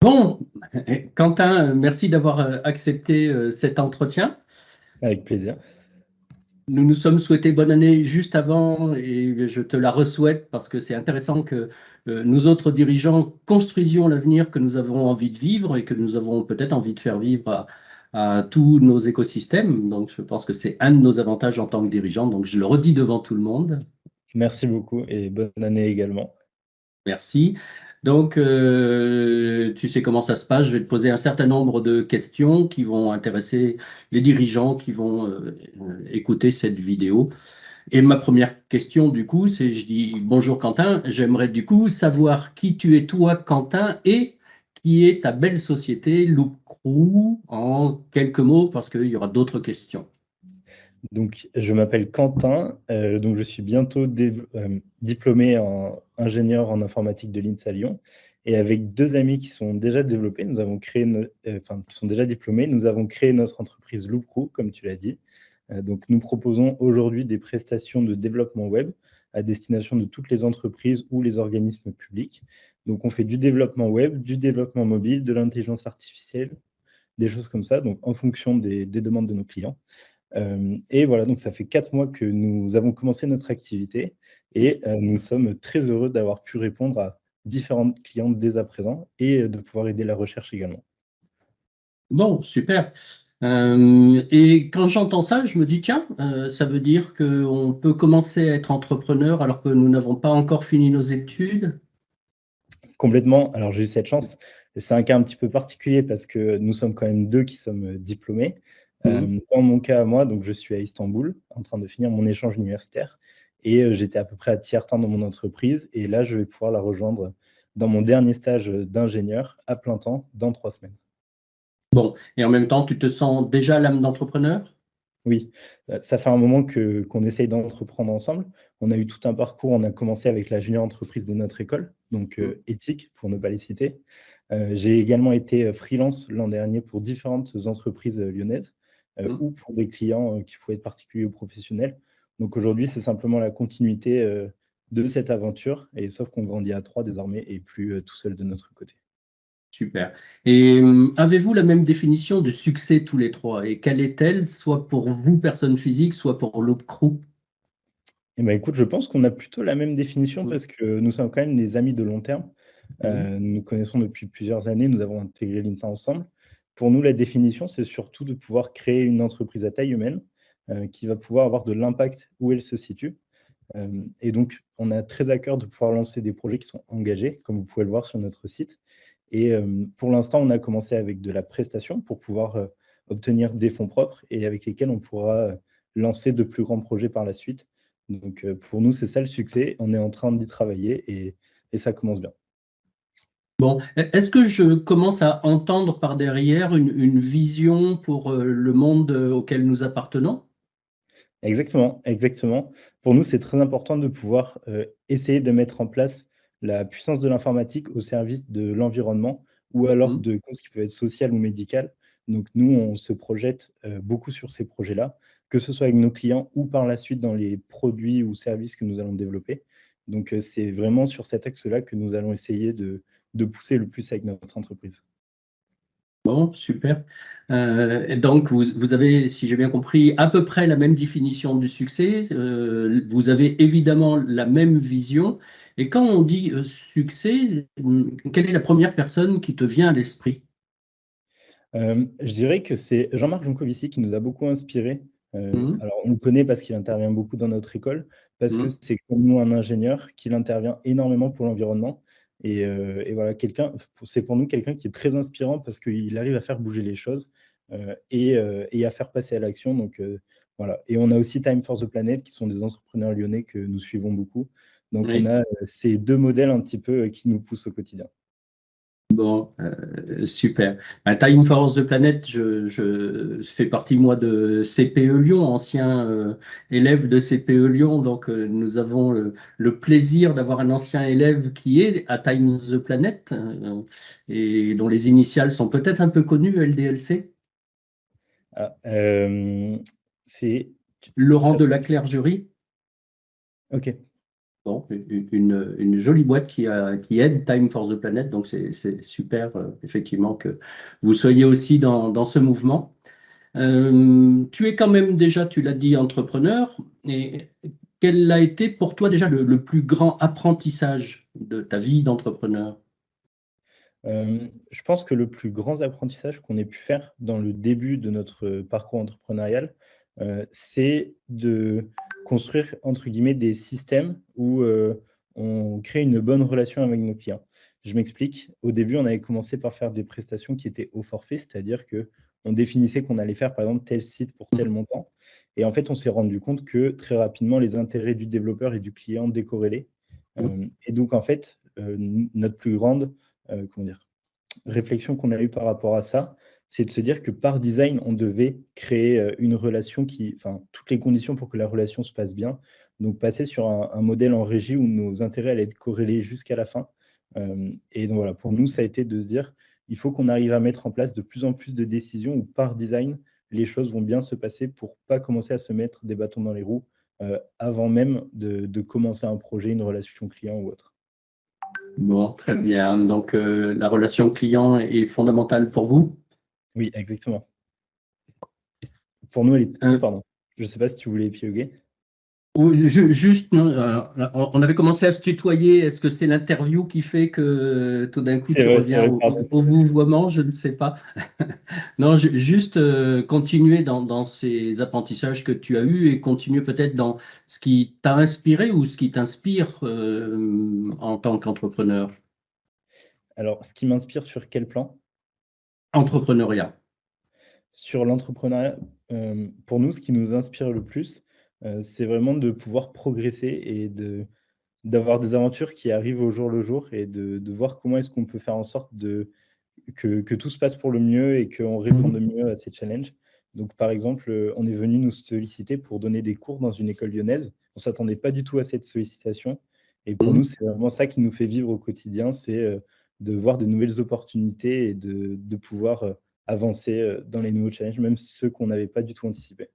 Bon, Quentin, merci d'avoir accepté cet entretien. Avec plaisir. Nous nous sommes souhaité bonne année juste avant et je te la re-souhaite parce que c'est intéressant que nous autres dirigeants construisions l'avenir que nous avons envie de vivre et que nous avons peut-être envie de faire vivre à tous nos écosystèmes. Donc, je pense que c'est un de nos avantages en tant que dirigeants. Donc, je le redis devant tout le monde. Merci beaucoup et bonne année également. Merci. Donc, tu sais comment ça se passe. Je vais te poser un certain nombre de questions qui vont intéresser les dirigeants qui vont écouter cette vidéo. Et ma première question, du coup, c'est, je dis, bonjour Quentin, j'aimerais du coup savoir qui tu es toi, Quentin, et qui est ta belle société, Loop Crew, en quelques mots, parce qu'il y aura d'autres questions. Donc, je m'appelle Quentin, donc je suis bientôt diplômé en ingénieur en informatique de l'INSA Lyon. Et avec deux amis qui sont déjà développés, nous avons créé, qui sont déjà diplômés, nous avons créé notre entreprise Loopro, comme tu l'as dit. Donc, nous proposons aujourd'hui des prestations de développement web à destination de toutes les entreprises ou les organismes publics. Donc, on fait du développement web, du développement mobile, de l'intelligence artificielle, des choses comme ça, donc en fonction des demandes de nos clients. Et voilà, donc ça fait 4 mois que nous avons commencé notre activité et nous sommes très heureux d'avoir pu répondre à différents clients dès à présent et de pouvoir aider la recherche également. Bon, super. Et quand j'entends ça, je me dis, tiens, ça veut dire qu'on peut commencer à être entrepreneur alors que nous n'avons pas encore fini nos études. Complètement, alors j'ai eu cette chance. C'est un cas un petit peu particulier parce que nous sommes quand même 2 qui sommes, diplômés. Mhm. Dans mon cas à moi, donc je suis à Istanbul en train de finir mon échange universitaire et j'étais à peu près à tiers-temps dans mon entreprise et là, je vais pouvoir la rejoindre dans mon dernier stage, d'ingénieur à plein temps dans 3 semaines. Bon, et en même temps, tu te sens déjà l'âme d'entrepreneur? Oui, ça fait un moment que qu'on essaye d'entreprendre ensemble. On a eu tout un parcours, on a commencé avec la junior entreprise de notre école, donc Mhm. Ethic pour ne pas les citer. J'ai également été, freelance l'an dernier pour différentes entreprises, lyonnaises, Mhm. ou pour des clients, qui pouvaient être particuliers ou professionnels. Donc aujourd'hui, c'est simplement la continuité, de cette aventure et sauf qu'on grandit à 3 désormais et plus, tout seul de notre côté. Super. Et avez-vous la même définition de succès tous les trois? Et quelle est-elle, soit pour vous, personne physique, soit pour Loop Crew? Eh ben, écoute, je pense qu'on a plutôt la même définition Mhm. parce que nous sommes quand même des amis de long terme. Mhm. Nous nous connaissons depuis plusieurs années, nous avons intégré l'INSA ensemble. Pour nous, la définition, c'est surtout de pouvoir créer une entreprise à taille humaine, qui va pouvoir avoir de l'impact où elle se situe. Et donc, on a très à cœur de pouvoir lancer des projets qui sont engagés, comme vous pouvez le voir sur notre site. Et pour l'instant, on a commencé avec de la prestation pour pouvoir, obtenir des fonds propres et avec lesquels on pourra, lancer de plus grands projets par la suite. Donc, pour nous, c'est ça le succès. On est en train d'y travailler et ça commence bien. Bon, est-ce que je commence à entendre par derrière une vision pour le monde auquel nous appartenons? Exactement, exactement. Pour nous, c'est très important de pouvoir, essayer de mettre en place la puissance de l'informatique au service de l'environnement ou alors Mhm. de causes qui peuvent être sociales ou médicales. Donc nous, on se projette, beaucoup sur ces projets-là, que ce soit avec nos clients ou par la suite dans les produits ou services que nous allons développer. Donc, c'est vraiment sur cet axe-là que nous allons essayer de pousser le plus avec notre entreprise. Bon, super. Et donc, vous avez, si j'ai bien compris, à peu près la même définition du succès. Vous avez évidemment la même vision. Et quand on dit succès, quelle est la première personne qui te vient à l'esprit? Je dirais que c'est Jean-Marc Jancovici qui nous a beaucoup inspirés. Mhm. Alors on le connaît parce qu'il intervient beaucoup dans notre école, parce que Mhm. c'est comme nous un ingénieur, qu'il intervient énormément pour l'environnement et voilà c'est pour nous quelqu'un qui est très inspirant parce qu'il arrive à faire bouger les choses, et à faire passer à l'action donc voilà et on a aussi Time for the Planet qui sont des entrepreneurs lyonnais que nous suivons beaucoup. Donc on Oui. a, ces 2 modèles un petit peu, qui nous poussent au quotidien. Bon, super. Time for the Planet, je fais partie, moi, de CPE Lyon, ancien élève de CPE Lyon. Donc, nous avons le plaisir d'avoir un ancien élève qui est à Time the Planet et dont les initiales sont peut-être un peu connues, LDLC. Ah, c'est tu Laurent de cherches? la Clergerie. OK. Bon, une jolie boîte qui aide Time for the Planet, donc c'est super, effectivement, que vous soyez aussi dans ce mouvement. Tu es quand même déjà, tu l'as dit, entrepreneur, et quel a été pour toi déjà le plus grand apprentissage de ta vie d'entrepreneur? Je pense que le plus grand apprentissage qu'on ait pu faire dans le début de notre parcours entrepreneurial, c'est de construire, entre guillemets, «des systèmes» où, on crée une bonne relation avec nos clients. Je m'explique. Au début, on avait commencé par faire des prestations qui étaient au forfait, c'est-à-dire qu'on définissait qu'on allait faire, par exemple, tel site pour tel montant et en fait, on s'est rendu compte que, très rapidement, les intérêts du développeur et du client décorrélaient. Et donc en fait, notre plus grande, comment dire? Réflexion qu'on a eue par rapport à ça, c'est de se dire que par design, on devait créer, une relation qui enfin, toutes les conditions pour que la relation se passe bien. Donc passer sur un modèle en régie où nos intérêts allaient être corrélés jusqu'à la fin. Et donc voilà, pour nous, ça a été de se dire: «Il faut qu'on arrive à mettre en place de plus en plus de décisions où par design, les choses vont bien se passer pour pas commencer à se mettre des bâtons dans les roues, avant même de commencer un projet, une relation client ou autre». Bon, très bien. Donc, la relation client est fondamentale pour vous. Oui, exactement. Pour nous, elle est oui, Euh, pardon. Je ne sais pas si tu voulais épiloguer? Ou juste, non, on avait commencé à se tutoyer. Est-ce que c'est l'interview qui fait que tout d'un coup tu C'est reviens vrai, pardon. au vouvoiement? Je ne sais pas. Non, juste continuer dans ces apprentissages que tu as eus et continuer peut-être dans ce qui t'a inspiré ou ce qui t'inspire en tant qu'entrepreneur. Alors, ce qui m'inspire sur quel plan? Entrepreneuriat. Sur l'entrepreneuriat, pour nous, ce qui nous inspire le plus, c'est vraiment de pouvoir progresser et d'avoir des aventures qui arrivent au jour le jour et de voir comment est-ce qu'on peut faire en sorte que tout se passe pour le mieux et qu'on réponde Mhm. le mieux à ces challenges. Donc, par exemple, on est venu nous solliciter pour donner des cours dans une école lyonnaise. On s'attendait pas du tout à cette sollicitation et pour nous, Mhm. c'est vraiment ça qui nous fait vivre au quotidien, c'est, de voir de nouvelles opportunités et de pouvoir, avancer, dans les nouveaux challenges, même ceux qu'on n'avait pas du tout anticipés.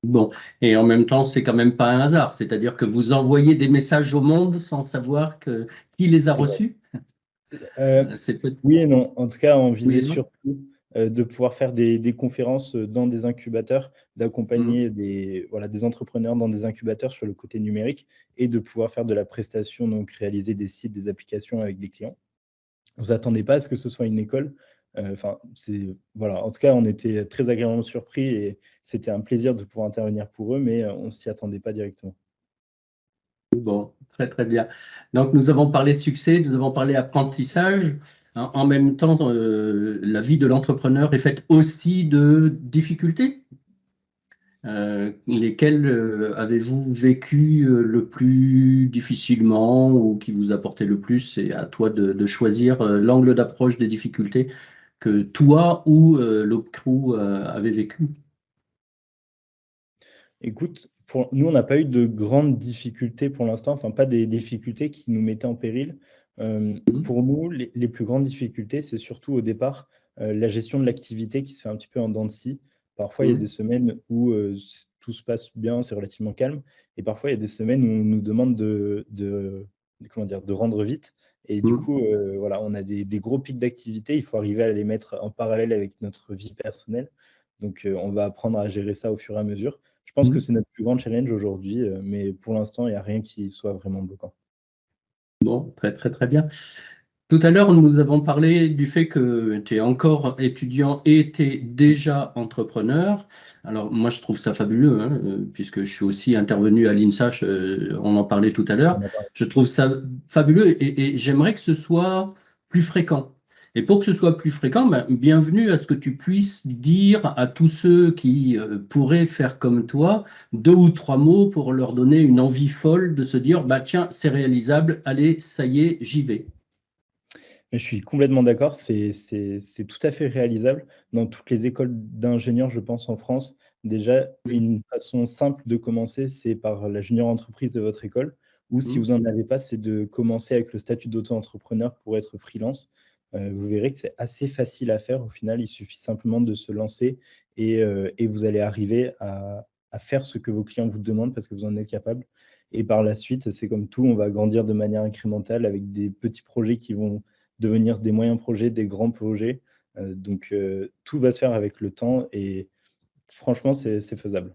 Bon, et en même temps, c'est quand même pas un hasard, c'est-à-dire que vous envoyez des messages au monde sans savoir qui les a C'est vrai. reçus. C'est peut Oui et non. En tout cas, on Oui visait et non. surtout, de pouvoir faire des conférences, dans des incubateurs, Mhm. d'accompagner des entrepreneurs dans des incubateurs sur le côté numérique et de pouvoir faire de la prestation, donc réaliser des sites, des applications avec des clients. On s'attendait pas à ce que ce soit une école, enfin, c'est voilà, en tout cas, on était très agréablement surpris et c'était un plaisir de pouvoir intervenir pour eux, mais, on s'y attendait pas directement. Bon, très très bien. Donc nous avons parlé succès, nous avons parlé apprentissage. En même temps, la vie de l'entrepreneur est faite aussi de difficultés. Lesquelles avez-vous vécu le plus difficilement ou qui vous apportaient le plus? C'est à toi de choisir l'angle d'approche des difficultés que toi ou l'Opcrew avez vécu. Écoute, pour nous, on n'a pas eu de grandes difficultés pour l'instant, enfin pas des difficultés qui nous mettaient en péril. Mhm. Pour nous, les plus grandes difficultés, c'est surtout au départ, la gestion de l'activité qui se fait un petit peu en dents de scie. Parfois, il y a des Mhm. semaines où, tout se passe bien, c'est relativement calme et parfois il y a des semaines où on nous demande comment dire? De rendre vite et du Mhm. coup, voilà, on a des gros pics d'activité, il faut arriver à les mettre en parallèle avec notre vie personnelle. Donc, on va apprendre à gérer ça au fur et à mesure. Je pense que Mhm. c'est notre plus grand challenge aujourd'hui, mais pour l'instant, il y a rien qui soit vraiment bloquant. Bon, très très très bien. Tout à l'heure, nous avons parlé du fait que tu es encore étudiant et tu es déjà entrepreneur. Alors, moi, je trouve ça fabuleux, hein, puisque je suis aussi intervenu à l'INSA, on en parlait tout à l'heure. On a parlé. Je trouve ça fabuleux et j'aimerais que ce soit plus fréquent. Et pour que ce soit plus fréquent, ben, bienvenue à ce que tu puisses dire à tous ceux qui pourraient faire comme toi deux ou trois mots pour leur donner une envie folle de se dire, bah, tiens, c'est réalisable, allez, ça y est, j'y vais. Mais je suis complètement d'accord, c'est tout à fait réalisable. Dans toutes les écoles d'ingénieurs, je pense, en France, déjà, Mhm. une façon simple de commencer, c'est par la junior entreprise de votre école ou si vous n'en avez pas, c'est de commencer avec le statut d'auto-entrepreneur pour être freelance. Vous verrez que c'est assez facile à faire au final, il suffit simplement de se lancer et vous allez arriver à faire ce que vos clients vous demandent parce que vous en êtes capable Et par la suite, c'est comme tout, on va grandir de manière incrémentale avec des petits projets qui vont devenir des moyens projets, des grands projets. Donc, tout va se faire avec le temps et franchement, c'est faisable.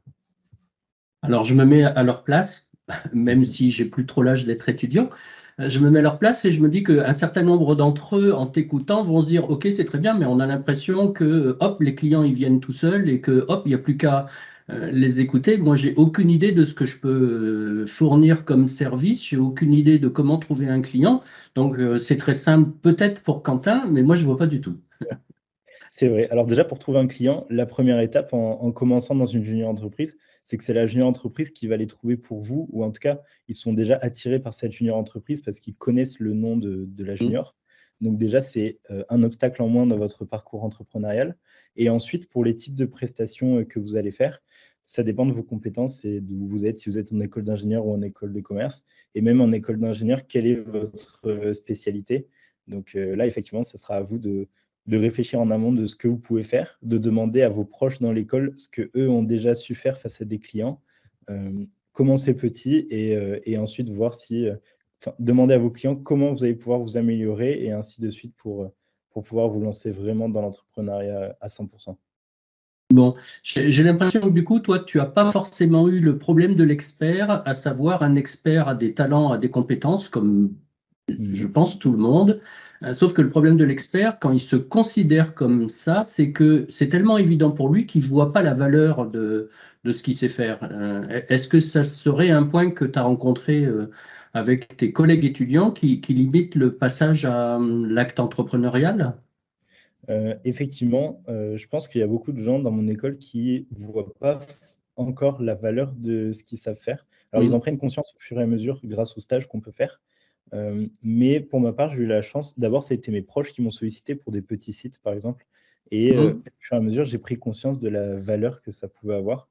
Alors, je me mets à leur place, même si j'ai plus trop l'âge d'être étudiant. Je me mets à leur place et je me dis qu'un certain nombre d'entre eux, en t'écoutant, vont se dire, OK, c'est très bien, mais on a l'impression que, hop, les clients, ils viennent tout seuls et que, hop, il n'y a plus qu'à les écouter. Moi, j'ai aucune idée de ce que je peux fournir comme service. J'ai aucune idée de comment trouver un client. Donc, c'est très simple, peut-être pour Quentin, mais moi, je ne vois pas du tout. C'est vrai. Alors déjà, pour trouver un client, la première étape en commençant dans une junior entreprise, c'est que c'est la junior entreprise qui va les trouver pour vous, ou en tout cas, ils sont déjà attirés par cette junior entreprise parce qu'ils connaissent le nom de la Mm. junior. Donc déjà, c'est un obstacle en moins dans votre parcours entrepreneurial. Et ensuite, pour les types de prestations que vous allez faire, ça dépend de vos compétences et d'où vous êtes, si vous êtes en école d'ingénieur ou en école de commerce. Et même en école d'ingénieur, quelle est votre spécialité? Donc là, effectivement, ça sera à vous de réfléchir en amont de ce que vous pouvez faire, de demander à vos proches dans l'école ce qu'eux ont déjà su faire face à des clients, commencer petit et ensuite voir si, enfin, demander à vos clients comment vous allez pouvoir vous améliorer et ainsi de suite pour pouvoir vous lancer vraiment dans l'entrepreneuriat à 100%. Bon, j'ai l'impression que du coup, toi, tu n'as pas forcément eu le problème de l'expert, à savoir un expert a des talents, a des compétences, comme je Mhm. pense tout le monde. Sauf que le problème de l'expert, quand il se considère comme ça, c'est que c'est tellement évident pour lui qu'il ne voit pas la valeur de ce qu'il sait faire. Est-ce que ça serait un point que tu as rencontré avec tes collègues étudiants qui limitent le passage à l'acte entrepreneurial? Effectivement, je pense qu'il y a beaucoup de gens dans mon école qui ne voient pas encore la valeur de ce qu'ils savent faire. Alors, ils en Mm. prennent conscience au fur et à mesure grâce aux stages qu'on peut faire. Mais pour ma part, j'ai eu la chance d'abord, ça a été mes proches qui m'ont sollicité pour des petits sites, par exemple et Mm. au fur et à mesure, j'ai pris conscience de la valeur que ça pouvait avoir.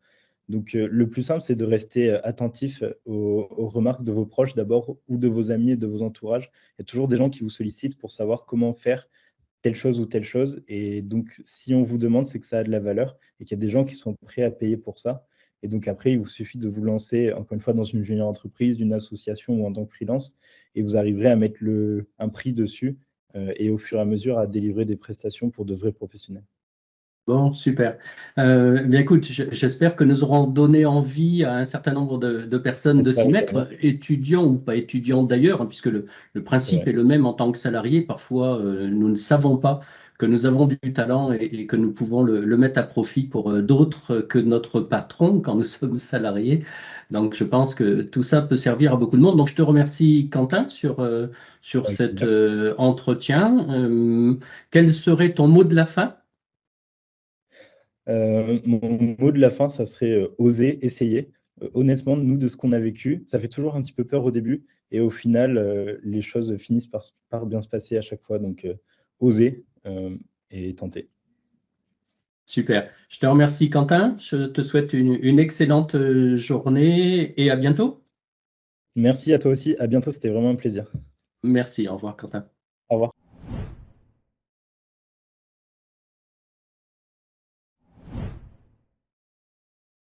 Donc le plus simple, c'est de rester, attentif, aux remarques de vos proches d'abord ou de vos amis et de vos entourages. Il y a toujours des gens qui vous sollicitent pour savoir comment faire telle chose ou telle chose et donc si on vous demande, c'est que ça a de la valeur et qu'il y a des gens qui sont prêts à payer pour ça et donc après, il vous suffit de vous lancer, encore une fois, dans une junior entreprise, une association ou en tant que freelance et vous arriverez à mettre un prix dessus, et au fur et à mesure à délivrer des prestations pour de vrais professionnels. Bon, super. Bien écoute, j'espère que nous aurons donné envie à un certain nombre de personnes de J'espère s'y mettre, également, étudiants ou pas étudiants d'ailleurs, hein, puisque le c'est principe vrai. est le même en tant que salarié. Parfois, nous ne savons pas que nous avons du talent et que nous pouvons le mettre à profit pour d'autres que notre patron quand nous sommes salariés. Donc, je pense que tout ça peut servir à beaucoup de monde. Donc, je te remercie, Quentin, sur Avec cet plaisir. entretien. Quel serait ton mot de la fin? Mon mot de la fin, ça serait, oser, essayer. Honnêtement, nous, de ce qu'on a vécu, ça fait toujours un petit peu peur au début et au final, les choses finissent par bien se passer à chaque fois donc oser, et tenter. Super. Je te remercie, Quentin. Je te souhaite une excellente journée et à bientôt. Merci à toi aussi, à bientôt, c'était vraiment un plaisir. Merci. Au revoir, Quentin. Au revoir.